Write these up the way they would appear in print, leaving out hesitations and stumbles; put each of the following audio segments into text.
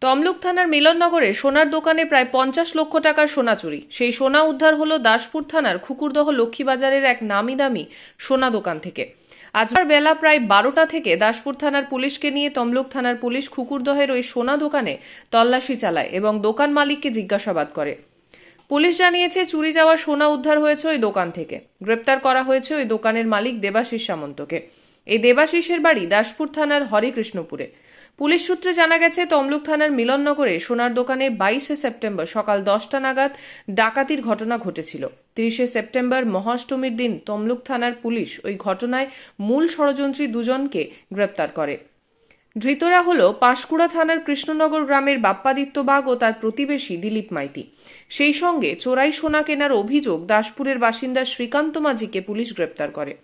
তমলুক থানার মিলননগরে সোনার দোকানে প্রায় 50 লক্ষ টাকার সোনা চুরি। সেই সোনা উদ্ধার হলো দাসপুর থানার খুকুরদহ লক্ষ্মীবাজারের এক নামি দামি সোনা দোকান থেকে। আজ বেলা প্রায় 12টা থেকে দাসপুর থানার পুলিশকে নিয়ে তমলুক থানার পুলিশ খুকুরদহের ওই সোনা দোকানে তল্লাশি চালায় এবং দোকান মালিককে জিজ্ঞাসাবাদ করে। পুলিশ জানিয়েছে চুরি যাওয়া সোনা উদ্ধার হয়েছে ওই দোকান থেকে। গ্রেপ্তার করা হয়েছে ওই দোকানের মালিক দেবাশিস সামন্তকে। এই দেবাশিসের বাড়ি দাসপুর থানার হরিকৃষ্ণপুরে। পুলিশ সূত্রে জানা গেছে তমলুক থানার মিলননগরে সোনার দোকানে 22 সেপ্টেম্বর সকাল 10টা নাগাদ ডাকাতির ঘটনা ঘটেছিল। 30 সেপ্টেম্বর মহাষ্টমীর দিন তমলুক থানার পুলিশ ওই ঘটনায় মূল ষড়যন্ত্রী দুজনকে গ্রেপ্তার করে। ধৃতরা হল পাঁশকুড়া থানার কৃষ্ণনগর গ্রামের বাপ্পাদিত্য বাগ ও তার প্রতিবেশী দিলীপ মাইতি। সেই সঙ্গে চোরাই সোনা কেনার অভিযোগ দাসপুরের বাসিন্দা শ্রীকান্ত মাঝিকে পুলিশ গ্রেপ্তার করে।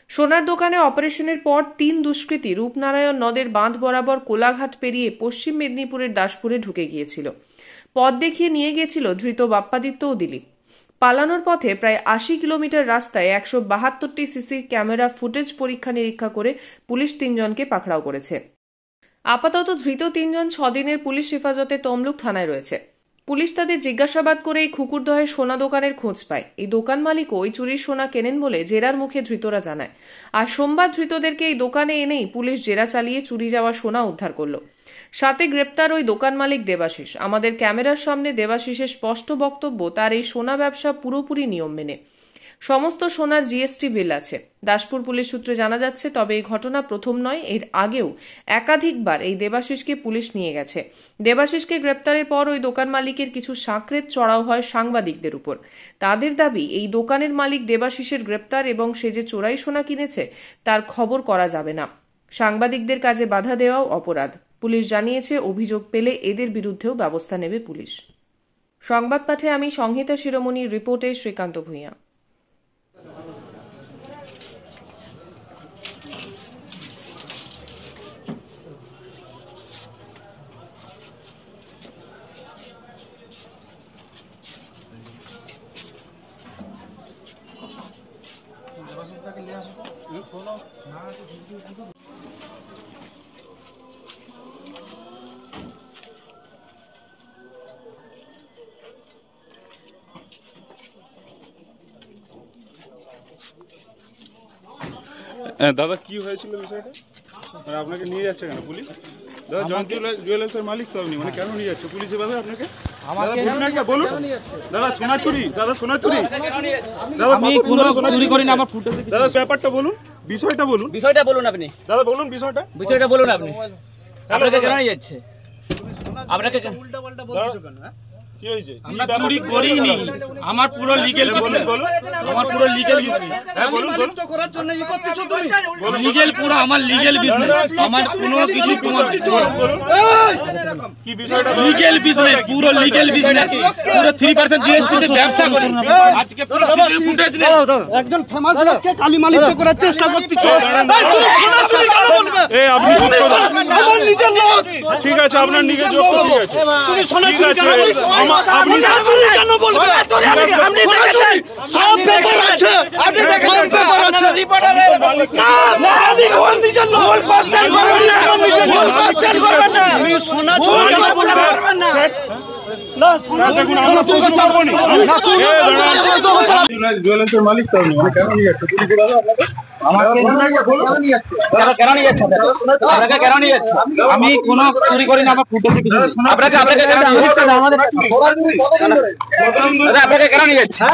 সোনার দোকানে অপারেশনের পর 3 দুষ্কৃতী রূপনারায়ণ নদের বাঁধ বরাবর কোলাঘাট পেরিয়ে পশ্চিম মেদিনীপুরের দাসপুরে ঢুকে গিয়েছিল। পথ দেখিয়ে নিয়ে গিয়েছিল ধৃত বাপ্পাদিত্য ও দিলীপ। পালানোর পথে প্রায় 80 কিলোমিটার রাস্তায় 172টি সিসি ক্যামেরা ফুটেজ পরীক্ষা নিরীক্ষা করে পুলিশ 3 জনকে পাকড়াও করেছে। আপাতত ধৃত 3 জন 6 দিনের পুলিশ হেফাজতে তমলুক থানায় রয়েছে। পুলিশ তাদের জিজ্ঞাসাবাদ করে এই খুকুরদহের সোনা দোকানের খোঁজ পায়। এই দোকান মালিকও ওই চুরির সোনা কেনেন বলে জেরার মুখে ধৃতরা জানায়। আর সোমবার ধৃতদেরকে এই দোকানে এনেই পুলিশ জেরা চালিয়ে চুরি যাওয়া সোনা উদ্ধার করল। সাথে গ্রেপ্তার ওই দোকান মালিক দেবাশিস। আমাদের ক্যামেরার সামনে দেবাশিসের স্পষ্ট বক্তব্য, তার এই সোনা ব্যবসা পুরোপুরি নিয়ম মেনে। সমস্ত সোনার জিএসটি বিল আছে। দাসপুর পুলিশ সূত্রে জানা যাচ্ছে, তবে এই ঘটনা প্রথম নয়, এর আগেও একাধিকবার এই দেবাশিসকে পুলিশ নিয়ে গেছে। দেবাশিসকে গ্রেপ্তারের পর ওই দোকান মালিকের কিছু সাঁকড়েত চড়াও হয় সাংবাদিকদের উপর। তাদের দাবি, এই দোকানের মালিক দেবাশিসের গ্রেপ্তার এবং সে যে চোরাই সোনা কিনেছে তার খবর করা যাবে না। সাংবাদিকদের কাজে বাধা দেওয়াও অপরাধ। পুলিশ জানিয়েছে অভিযোগ পেলে এদের বিরুদ্ধেও ব্যবস্থা নেবে পুলিশ। সংবাদ পাঠে আমি সংহিতা শিরোমণি, রিপোর্টে শ্রীকান্ত ভূঁইয়া। দাদা কি হয়েছিল বিষয়টা? মানে আপনাকে নিয়ে যাচ্ছে কেন পুলিশ? দাদা জয়ন্তী জুয়েলার্সের মালিক তো আপনি, মানে কেন নিয়ে যাচ্ছে পুলিশ এভাবে আপনাকে? বলুন দাদা, সোনা চুরি, দাদা সোনা চুরি, আমি কোনো চুরি করি না, আমার ফুটেছে। দাদা ব্যাপারটা বলুন, বিষয়টা বলুন, আপনি দাদা বলুন বিষয়টা বলুন। আপনি আপনাকে কেন নিয়ে যাচ্ছে? আপনাকে উল্টা পাল্টা বলছো কেন? কি হয়েছে? আমরা চুরি করিনি, আমার পুরো লিগ্যাল বিজনেস, আমার পুরো লিগ্যাল বিজনেস। হ্যাঁ বলুন, লিগ্যাল পুরো আমার লিগ্যাল বিজনেস, আমার কোনো কিছু কি বিষয়টা? লিগ্যাল বিজনেস, পুরো লিগ্যাল বিজনেস, পুরো 3% জিএসটি তে ব্যবসা করি। আজকে পুরো সিসিটিভি ফুটেজ নেই। একজন ফেমাস লোককে কালি মালিক করার চেষ্টা করতেছ। এই আপনি চুপ করুন। আমার নিজের লোক। ঠিক আছে, আপনার নিজের লোক, ঠিক আছে। তুমি সোনা চুরি কেন বলছো? আপনি চুরি কেন বলবে? আপনি দেখেছেন সব পেপার আছে, আপনি দেখেন পেপার আছে। রিপোর্টারের না আমি কোন নিজের লোক। ভুল কোশ্চেন করবেন না, ভুল কোশ্চেন করবেন না। তুমি সোনা চুরি কেন বলবেন না? না সোনা চুরি করব না। না কোন জুয়েলার্সের মালিক তো আপনি, মানে কেন নিয়ে যাচ্ছে পুলিশ দাদা আপনাকে? আমি কোনো চুরি করি না, আমার ফুটেছে কিছু। আপনাকে কেন নিয়ে যাচ্ছে?